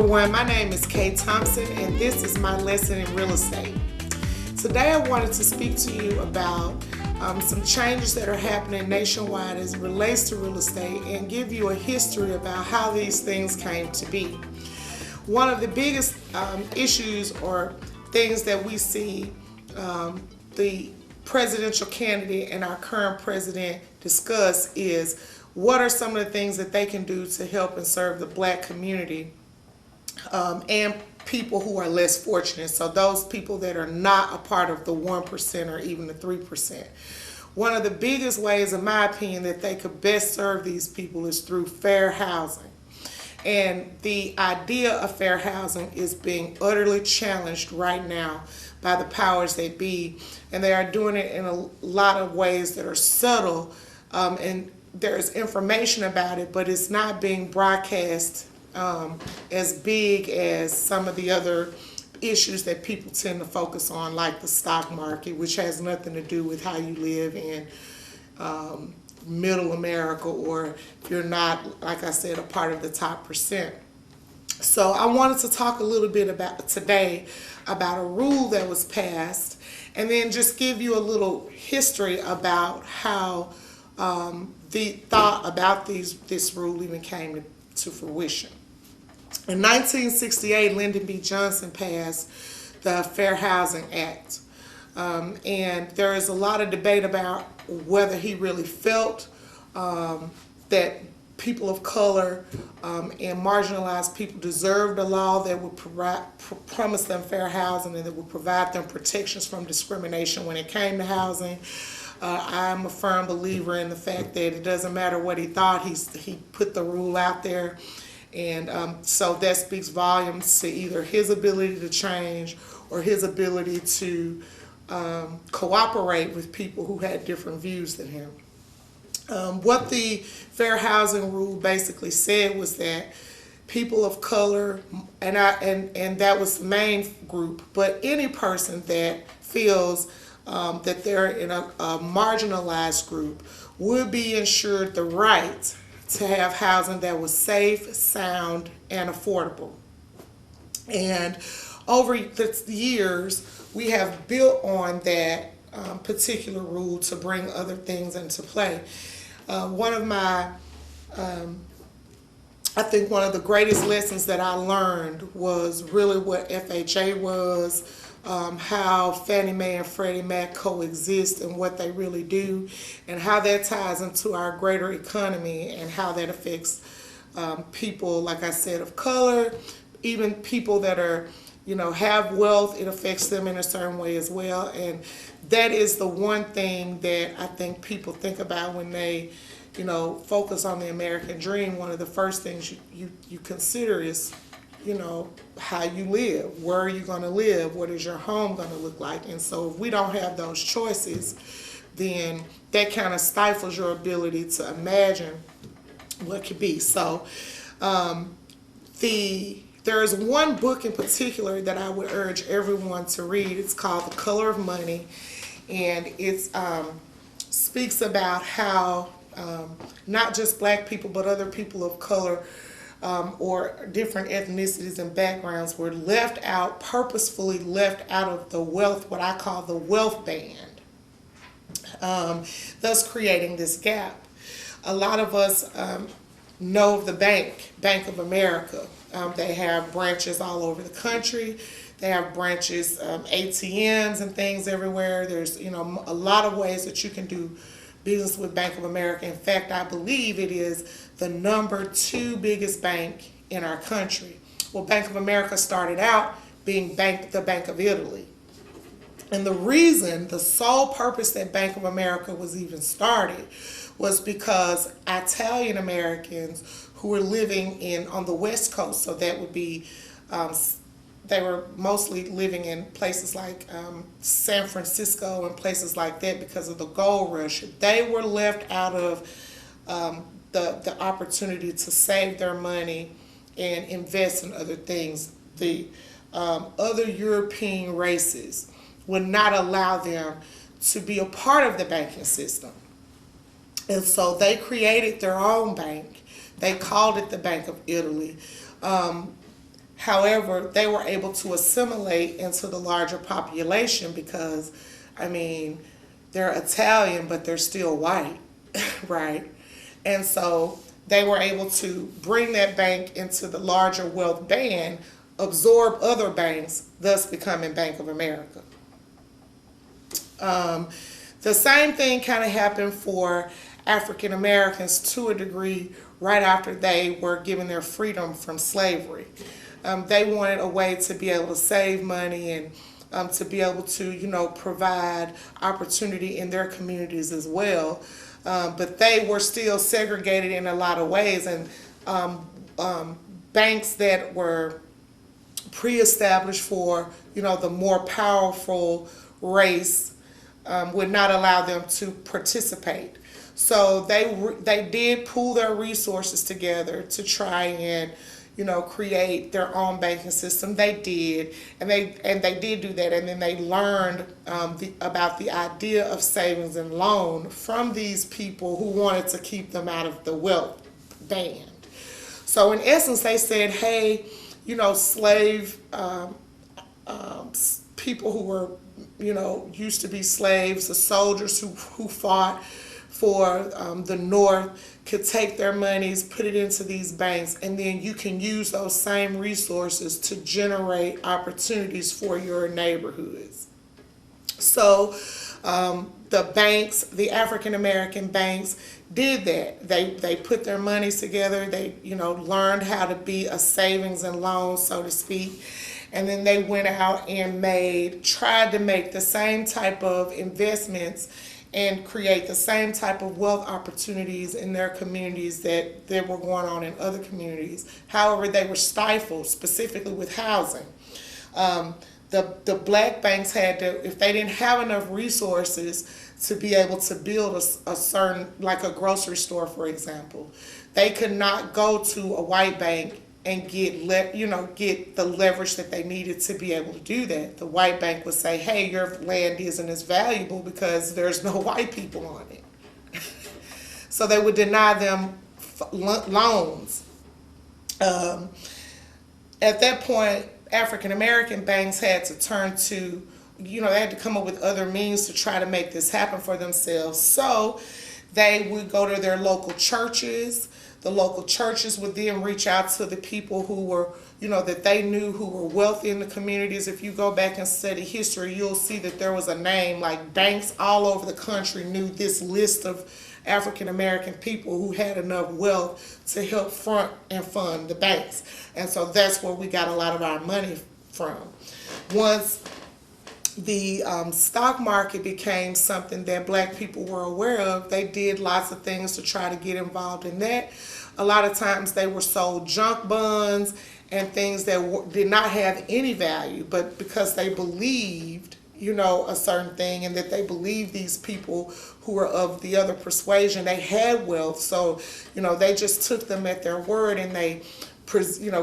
everyone, my name is Kaye Thompson and this is my lesson in real estate. Today I wanted to speak to you about some changes that are happening nationwide as it relates to real estate and give you a history about how these things came to be. One of the biggest issues or things that we see the presidential candidate and our current president discuss is what are some of the things that they can do to help and serve the black community and people who are less fortunate. So those people that are not a part of the 1% or even the 3%. One of the biggest ways, in my opinion, that they could best serve these people is through fair housing. And the idea of fair housing is being utterly challenged right now by the powers that be. And they are doing it in a lot of ways that are subtle, and there's information about it, but it's not being broadcast as big as some of the other issues that people tend to focus on, like the stock market, which has nothing to do with how you live in middle America, or if you're not, like I said, a part of the top percent. So I wanted to talk a little bit about today about a rule that was passed, and then just give you a little history about how the thought about this rule even came to fruition. In 1968, Lyndon B. Johnson passed the Fair Housing Act. And there is a lot of debate about whether he really felt that people of color and marginalized people deserved a law that would promise them fair housing and that would provide them protections from discrimination when it came to housing. I'm a firm believer in the fact that it doesn't matter what he thought, he put the rule out there. And so that speaks volumes to either his ability to change or his ability to cooperate with people who had different views than him. What the Fair Housing Rule basically said was that people of color, and that was the main group, but any person that feels that they're in a marginalized group would be ensured the right to have housing that was safe, sound, and affordable. And over the years, we have built on that particular rule to bring other things into play. One of my, I think one of the greatest lessons that I learned was really what FHA was, how Fannie Mae and Freddie Mac coexist and what they really do, and how that ties into our greater economy and how that affects people, like I said, of color, even people that are, have wealth. It affects them in a certain way as well. And that is the one thing that I think people think about when they, focus on the American dream. One of the first things you consider is, how you live. Where are you going to live? What is your home going to look like? And so if we don't have those choices, then that kind of stifles your ability to imagine what could be. So there is one book in particular that I would urge everyone to read. It's called The Color of Money, and it speaks about how not just black people but other people of color or different ethnicities and backgrounds were left out, purposefully left out of the wealth, what I call the wealth band, thus creating this gap. A lot of us know of the Bank of America. They have branches all over the country. They have branches, ATMs and things everywhere. There's, a lot of ways that you can do business with Bank of America. In fact, I believe it is the #2 biggest bank in our country. Well, Bank of America started out being the Bank of Italy. And the sole purpose that Bank of America was even started was because Italian Americans who were living on the West Coast, so that would be, they were mostly living in places like San Francisco and places like that because of the gold rush. They were left out of the opportunity to save their money and invest in other things. The other European races would not allow them to be a part of the banking system. And so they created their own bank. They called it the Bank of Italy. However, they were able to assimilate into the larger population because, I mean, they're Italian, but they're still white, right? And so they were able to bring that bank into the larger wealth band, absorb other banks, thus becoming Bank of America. The same thing kind of happened for African Americans to a degree right after they were given their freedom from slavery. They wanted a way to be able to save money and to be able to, provide opportunity in their communities as well. But they were still segregated in a lot of ways, and banks that were pre-established for, the more powerful race would not allow them to participate. So they did pool their resources together to try and create their own banking system. They did, and they did do that, and then they learned about the idea of savings and loan from these people who wanted to keep them out of the wealth band. So in essence, they said, hey, slave people who were used to be slaves, the soldiers who fought for the North could take their monies, put it into these banks, and then you can use those same resources to generate opportunities for your neighborhoods. So the banks, the African American banks, did that. They put their monies together. They learned how to be a savings and loan, so to speak. And then they went out and tried to make the same type of investments and create the same type of wealth opportunities in their communities that were going on in other communities. However, they were stifled, specifically with housing. The black banks had to, if they didn't have enough resources to be able to build a certain, like a grocery store, for example, they could not go to a white bank and get the leverage that they needed to be able to do that. The white bank would say, hey, your land isn't as valuable because there's no white people on it. So they would deny them loans. At that point, African American banks had to turn to, they had to come up with other means to try to make this happen for themselves. So they would go to their local churches. The local churches would then reach out to the people who were, that they knew who were wealthy in the communities. If you go back and study history, you'll see that there was a name, like banks all over the country knew this list of African American people who had enough wealth to help front and fund the banks. And so that's where we got a lot of our money from. Once the stock market became something that black people were aware of, they did lots of things to try to get involved in that. A lot of times they were sold junk bonds and things that did not have any value, but because they believed, a certain thing, and that they believed these people who were of the other persuasion, they had wealth. So, they just took them at their word, and they,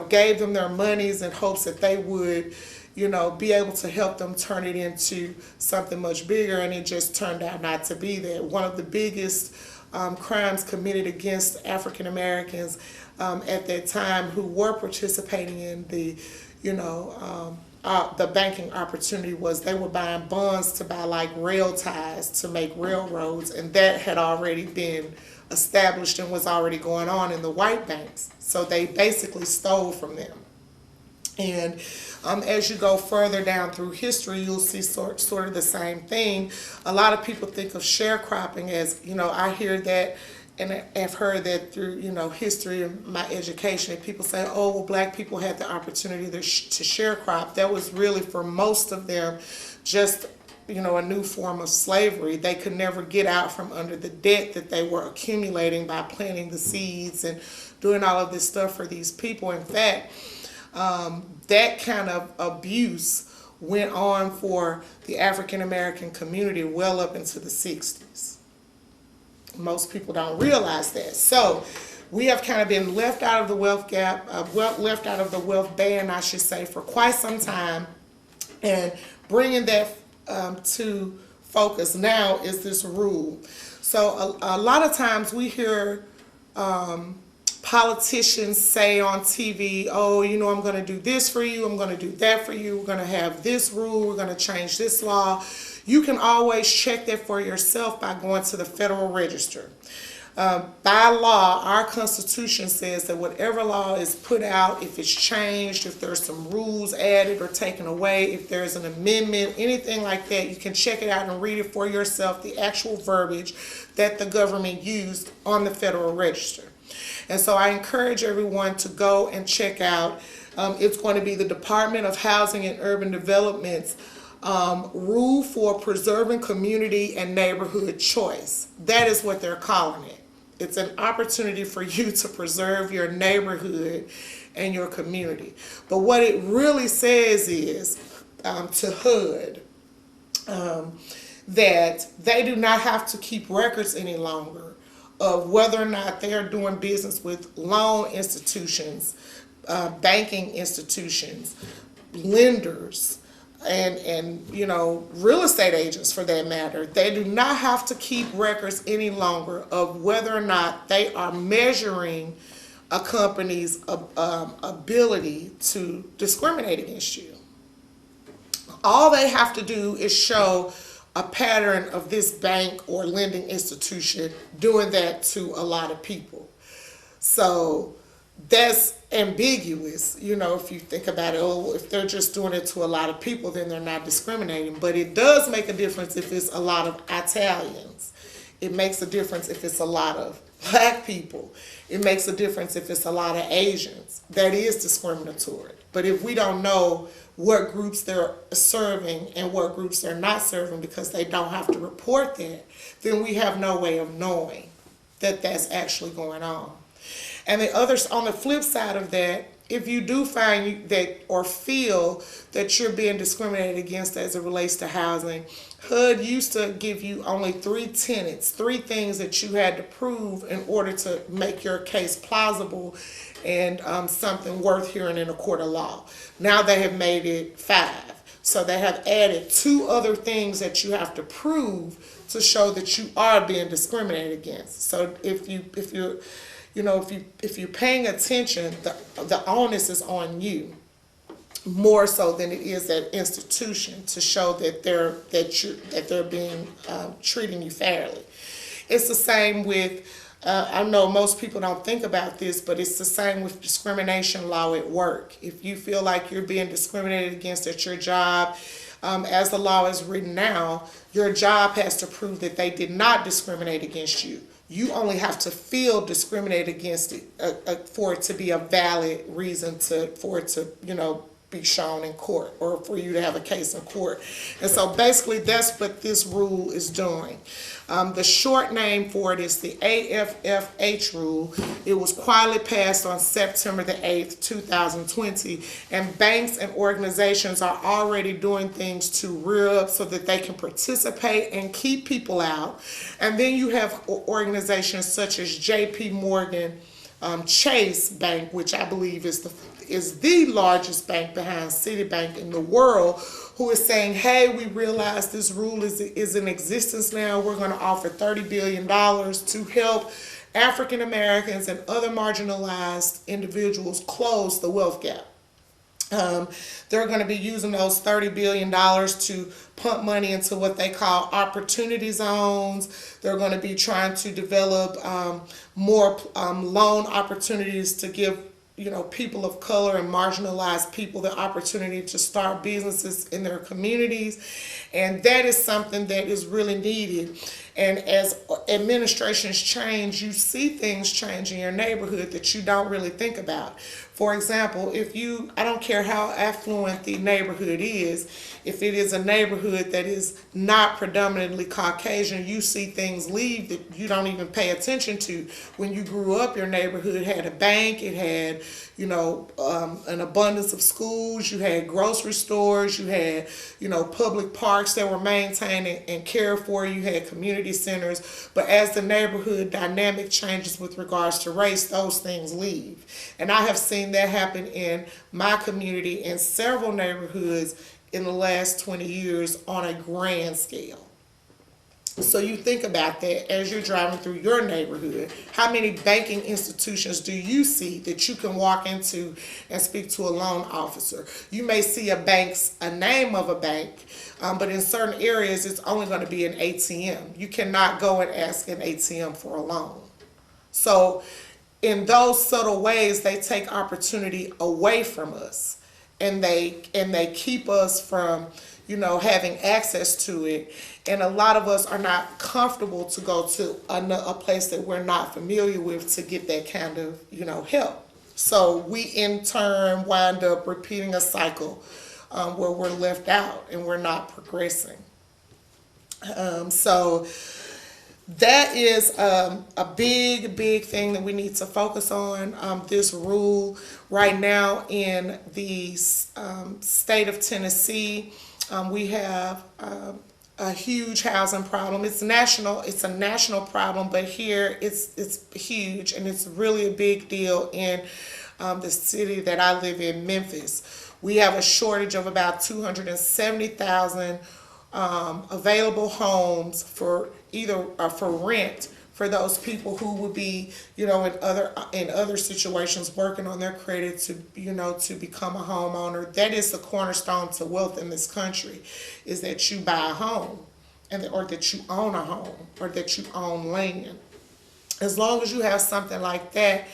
gave them their monies in hopes that they would, be able to help them turn it into something much bigger, and it just turned out not to be that. One of the biggest crimes committed against African Americans at that time who were participating in the, the banking opportunity was they were buying bonds to buy like rail ties to make railroads, and that had already been established and was already going on in the white banks. So they basically stole from them. And as you go further down through history, you'll see sort of the same thing. A lot of people think of sharecropping as, I hear that and I've heard that through, history and my education. And people say, oh, well, black people had the opportunity to sharecrop. That was really, for most of them, just, a new form of slavery. They could never get out from under the debt that they were accumulating by planting the seeds and doing all of this stuff for these people. In fact, that kind of abuse went on for the African American community well up into the 60s. Most people don't realize that. So we have kind of been left out of the wealth gap, left out of the wealth band, I should say, for quite some time. And bringing that to focus now is this rule. So a lot of times we hear politicians say on TV, oh, you know, I'm going to do this for you, I'm going to do that for you, we're going to have this rule, we're going to change this law. You can always check that for yourself by going to the Federal Register. By law, our Constitution says that whatever law is put out, if it's changed, if there's some rules added or taken away, if there's an amendment, anything like that, you can check it out and read it for yourself, the actual verbiage that the government used on the Federal Register. And so I encourage everyone to go and check out. It's going to be the Department of Housing and Urban Development's rule for preserving community and neighborhood choice. That is what they're calling it. It's an opportunity for you to preserve your neighborhood and your community. But what it really says is to HUD that they do not have to keep records any longer of whether or not they are doing business with loan institutions, banking institutions, lenders, and you know, real estate agents for that matter. They do not have to keep records any longer of whether or not they are measuring a company's ability to discriminate against you. All they have to do is show a pattern of this bank or lending institution doing that to a lot of people. So that's ambiguous, you know, if you think about it. Oh, if they're just doing it to a lot of people, then they're not discriminating. But it does make a difference if it's a lot of Italians. It makes a difference if it's a lot of black people. It makes a difference if it's a lot of Asians. That is discriminatory. But if we don't know what groups they're serving and what groups they're not serving because they don't have to report that, then we have no way of knowing that that's actually going on. And the others, on the flip side of that, if you do find that or feel that you're being discriminated against as it relates to housing, HUD used to give you only 3 tenets, 3 things that you had to prove in order to make your case plausible and something worth hearing in a court of law. Now they have made it 5. So they have added 2 other things that you have to prove to show that you are being discriminated against. So if you're paying attention, the onus is on you more so than it is that institution to show that they're being treating you fairly. It's the same with I know most people don't think about this, but it's the same with discrimination law at work. If you feel like you're being discriminated against at your job, as the law is written now, your job has to prove that they did not discriminate against you. You only have to feel discriminated against it for it to be a valid reason for it to, be shown in court or for you to have a case in court. And so basically that's what this rule is doing. The short name for it is the AFFH rule. It was quietly passed on September the 8th, 2020, and banks and organizations are already doing things to rear up so that they can participate and keep people out. And then you have organizations such as JP Morgan Chase Bank, which I believe is the largest bank behind Citibank in the world, who is saying, hey, we realize this rule is in existence now. We're going to offer $30 billion to help African Americans and other marginalized individuals close the wealth gap. They're going to be using those $30 billion to pump money into what they call opportunity zones. They're going to be trying to develop more loan opportunities to give people of color and marginalized people the opportunity to start businesses in their communities. And that is something that is really needed. And as administrations change, you see things change in your neighborhood that you don't really think about. For example, I don't care how affluent the neighborhood is, if it is a neighborhood that is not predominantly Caucasian, you see things leave that you don't even pay attention to. When you grew up, your neighborhood had a bank, it had, an abundance of schools, you had grocery stores, you had, public parks that were maintained and cared for, you had community centers. But as the neighborhood dynamic changes with regards to race, those things leave. And I have seen that happen in my community in several neighborhoods in the last 20 years on a grand scale. So you think about that as you're driving through your neighborhood. How many banking institutions do you see that you can walk into and speak to a loan officer? You may see a name of a bank, but in certain areas it's only going to be an ATM. You cannot go and ask an ATM for a loan. So in those subtle ways, they take opportunity away from us, and they keep us from, having access to it. And a lot of us are not comfortable to go to a place that we're not familiar with to get that kind of, help. So we in turn wind up repeating a cycle where we're left out and we're not progressing. So that is a big thing that we need to focus on. This rule right now in the state of Tennessee, we have a huge housing problem. It's national. It's a national problem, but here it's huge, and it's really a big deal in the city that I live in, Memphis. We have a shortage of about 270,000 available homes for either for rent for those people who would be, in other situations working on their credit to, to become a homeowner. That is the cornerstone to wealth in this country, is that you buy a home, or that you own a home, or that you own land. As long as you have something like that,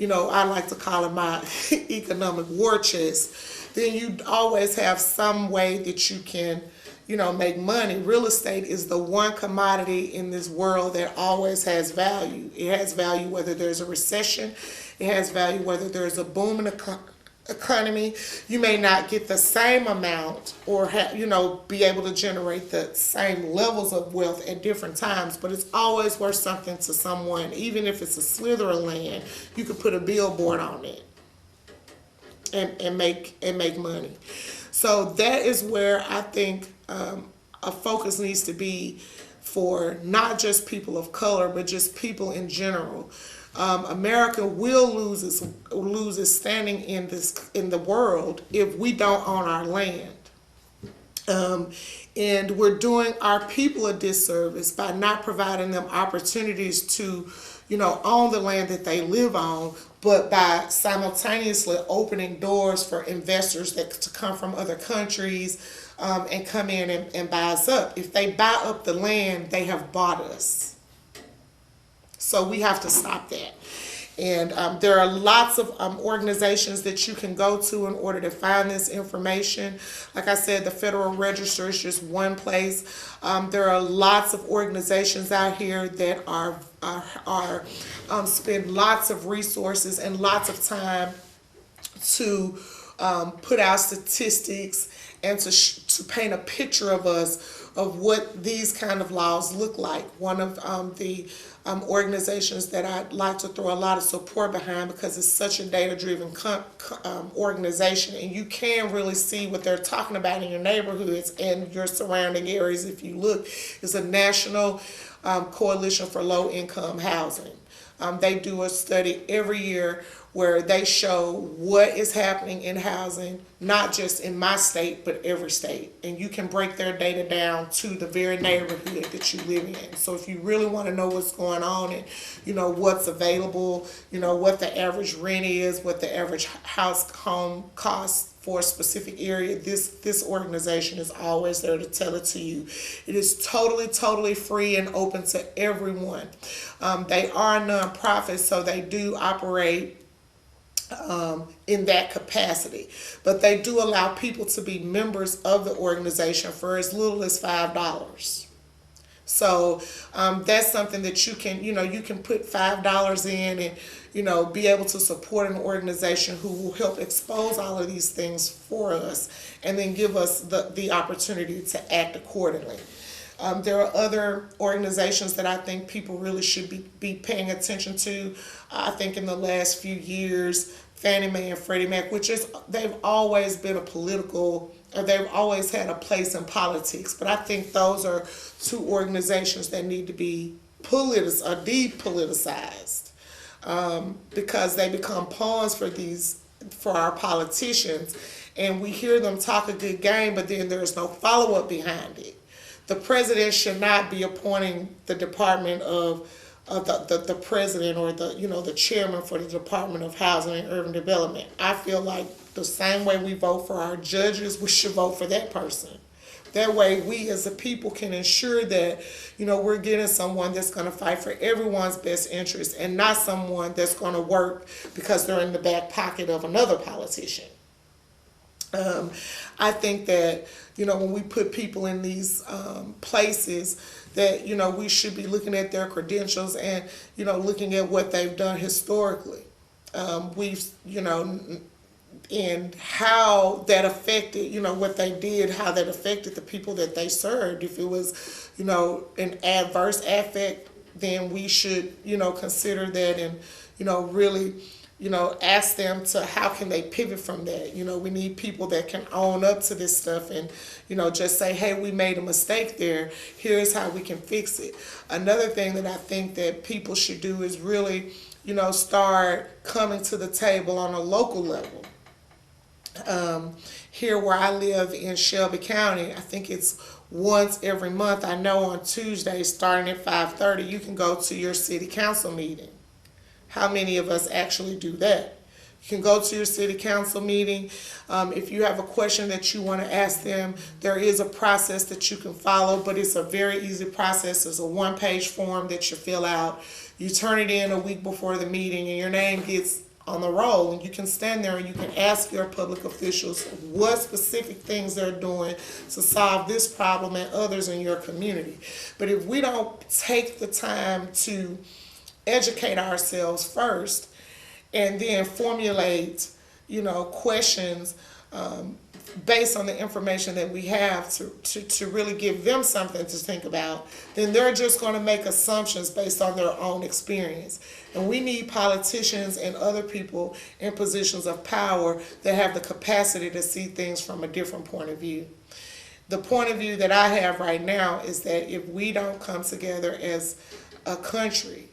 I like to call it my economic war chest, then you always have some way that you can, make money. Real estate is the one commodity in this world that always has value. It has value whether there's a recession. It has value whether there's a boom in the economy. You may not get the same amount or be able to generate the same levels of wealth at different times, but it's always worth something to someone. Even if it's a slither of land, you could put a billboard on it and make money. So that is where I think a focus needs to be for not just people of color, but just people in general. America will lose its standing in the world if we don't own our land. And we're doing our people a disservice by not providing them opportunities to, own the land that they live on, but by simultaneously opening doors for investors to come from other countries and come in and buy us up. If they buy up the land, they have bought us. So we have to stop that. And there are lots of organizations that you can go to in order to find this information. Like I said, the Federal Register is just one place. There are lots of organizations out here that are spend lots of resources and lots of time to put out statistics and to paint a picture of us, of what these kind of laws look like. One of the organizations that I'd like to throw a lot of support behind, because it's such a data-driven organization, and you can really see what they're talking about in your neighborhoods and your surrounding areas. If you look, it's a national coalition for low-income housing. They do a study every year where they show what is happening in housing, not just in my state, but every state. And you can break their data down to the very neighborhood that you live in. So if you really want to know what's going on and, what's available, what the average rent is, what the average home costs for a specific area, this organization is always there to tell it to you. It is totally free and open to everyone. They are a nonprofit, so they do operate in that capacity, but they do allow people to be members of the organization for as little as $5. So that's something that you can put $5 in and be able to support an organization who will help expose all of these things for us, and then give us the opportunity to act accordingly. There are other organizations that I think people really should be paying attention to. I think in the last few years, Fannie Mae and Freddie Mac, they've always been they've always had a place in politics, but I think those are two organizations that need to be depoliticized, because they become pawns for our politicians, and we hear them talk a good game, but then there's no follow-up behind it. the president should not be appointing the department of the president or the chairman for the Department of Housing and Urban Development. I feel like the same way we vote for our judges, we should vote for that person. That way we as a people can ensure that, we're getting someone that's going to fight for everyone's best interest and not someone that's going to work because they're in the back pocket of another politician. I think that, when we put people in these places that, we should be looking at their credentials and, looking at what they've done historically. And how that affected, what they did, how that affected the people that they served. If it was, an adverse effect, then we should, consider that and, really, ask them to how can they pivot from that. We need people that can own up to this stuff and, just say, hey, we made a mistake there. Here's how we can fix it. Another thing that I think that people should do is really, start coming to the table on a local level. Here where I live in Shelby County, I think it's once every month. I know on Tuesdays starting at 5:30 you can go to your city council meeting. How many of us actually do that? You can go to your city council meeting. If you have a question that you want to ask them, there is a process that you can follow, but it's a very easy process. There's a one-page form that you fill out. You turn it in a week before the meeting and your name gets on the roll, and you can stand there and you can ask your public officials what specific things they're doing to solve this problem and others in your community. But if we don't take the time to educate ourselves first and then formulate, questions based on the information that we have to really give them something to think about, then they're just going to make assumptions based on their own experience. And we need politicians and other people in positions of power that have the capacity to see things from a different point of view. The point of view that I have right now is that if we don't come together as a country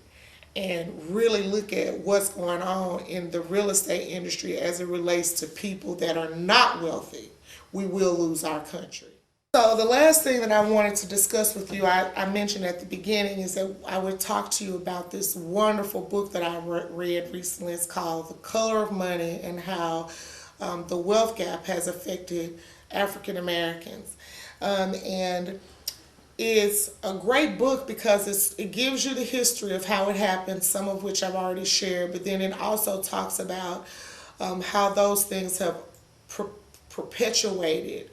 and really look at what's going on in the real estate industry as it relates to people that are not wealthy, we will lose our country. So the last thing that I wanted to discuss with you, I mentioned at the beginning, is that I would talk to you about this wonderful book that I read recently. It's called The Color of Money, and how the wealth gap has affected African Americans. And it's a great book because it gives you the history of how it happened, some of which I've already shared, but then it also talks about how those things have perpetuated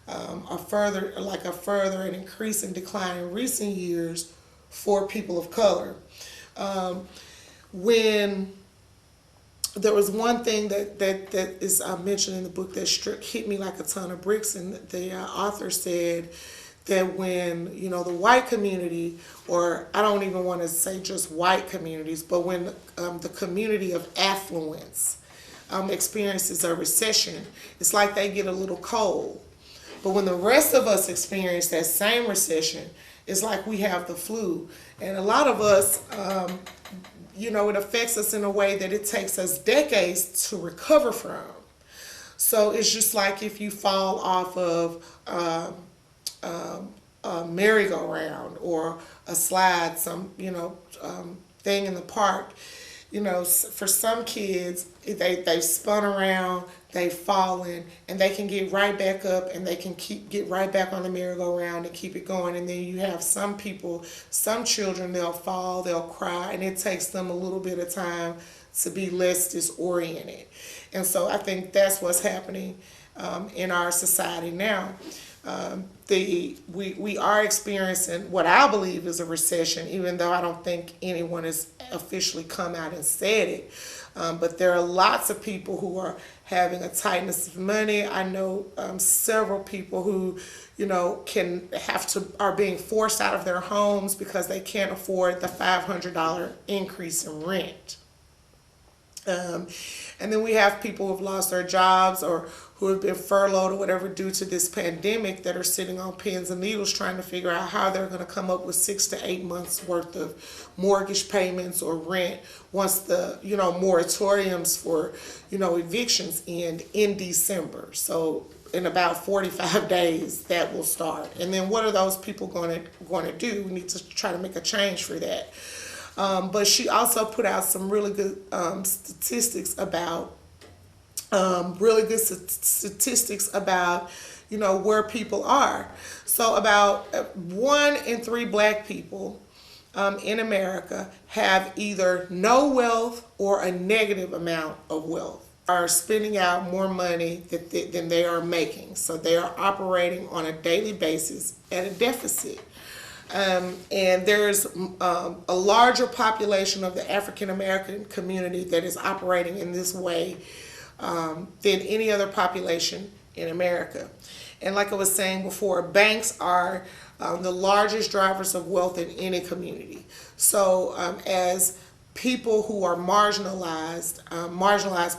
a further and increasing decline in recent years for people of color. When there was one thing that is mentioned in the book that hit me like a ton of bricks, and the author said that when, the white community, or I don't even want to say just white communities, but when the community of affluence experiences a recession, it's like they get a little cold. But when the rest of us experience that same recession, it's like we have the flu. And a lot of us, it affects us in a way that it takes us decades to recover from. So it's just like if you fall off of a merry-go-round or a slide, thing in the park. For some kids, they've spun around, they've fallen, and they can get right back up and they can get right back on the merry-go-round and keep it going. And then you have some people, some children, they'll fall, they'll cry, and it takes them a little bit of time to be less disoriented. And so I think that's what's happening in our society now. We are experiencing what I believe is a recession, even though I don't think anyone has officially come out and said it. But there are lots of people who are having a tightness of money. I know several people who, are being forced out of their homes because they can't afford the $500 increase in rent. And then we have people who have lost their jobs or who have been furloughed or whatever due to this pandemic that are sitting on pins and needles trying to figure out how they're going to come up with 6 to 8 months worth of mortgage payments or rent once the, moratoriums for, evictions end in December. So in about 45 days that will start. And then what are those people going to do? We need to try to make a change for that. But she also put out some really good statistics about where people are. So about 1 in 3 black people in America have either no wealth or a negative amount of wealth, are spending out more money than they are making. So they are operating on a daily basis at a deficit. And there's a larger population of the African American community that is operating in this way than any other population in America. And like I was saying before, banks are the largest drivers of wealth in any community. So as people who are marginalized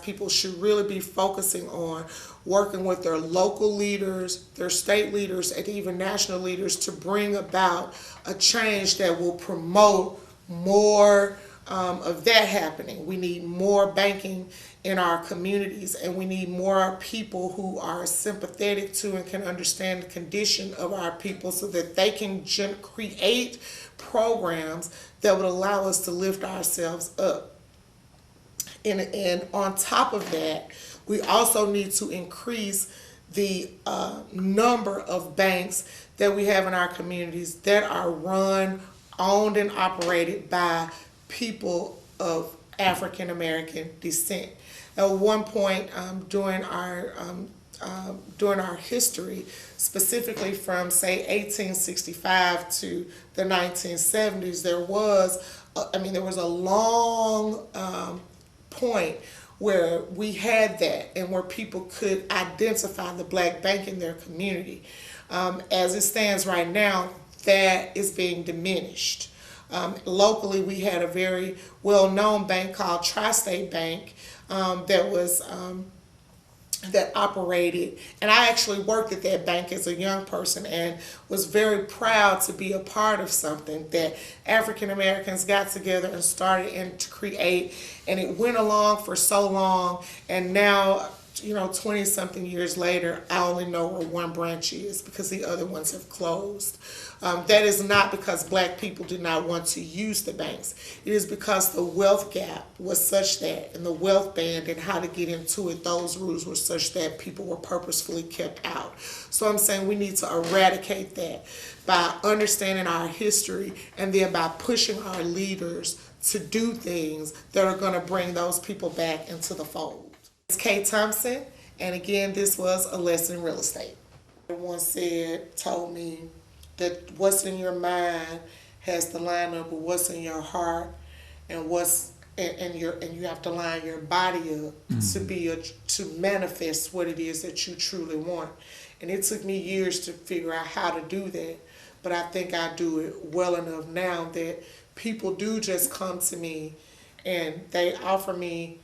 people should really be focusing on working with their local leaders, their state leaders, and even national leaders to bring about a change that will promote more of that happening. We need more banking in our communities, and we need more people who are sympathetic to and can understand the condition of our people so that they can create programs that would allow us to lift ourselves up. And on top of that, we also need to increase the number of banks that we have in our communities that are run, owned, and operated by people of African American descent. At one point during our history, specifically from say 1865 to the 1970s, there was a long point where we had that and where people could identify the black bank in their community. As it stands right now, that is being diminished. Locally, we had a very well-known bank called Tri-State Bank that operated, and I actually worked at that bank as a young person and was very proud to be a part of something that African Americans got together and started and to create, and it went along for so long, and now 20 something years later, I only know where one branch is because the other ones have closed. That is not because black people did not want to use the banks. It is because the wealth gap was such that, and the wealth band and how to get into it, those rules were such that people were purposefully kept out. So I'm saying we need to eradicate that by understanding our history and then by pushing our leaders to do things that are going to bring those people back into the fold. It's Kaye Thompson, and again, this was a lesson in real estate. Everyone told me that what's in your mind has to line up with what's in your heart, and you have to line your body up to manifest what it is that you truly want. And it took me years to figure out how to do that, but I think I do it well enough now that people do just come to me and they offer me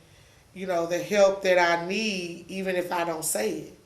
the help that I need, even if I don't say it.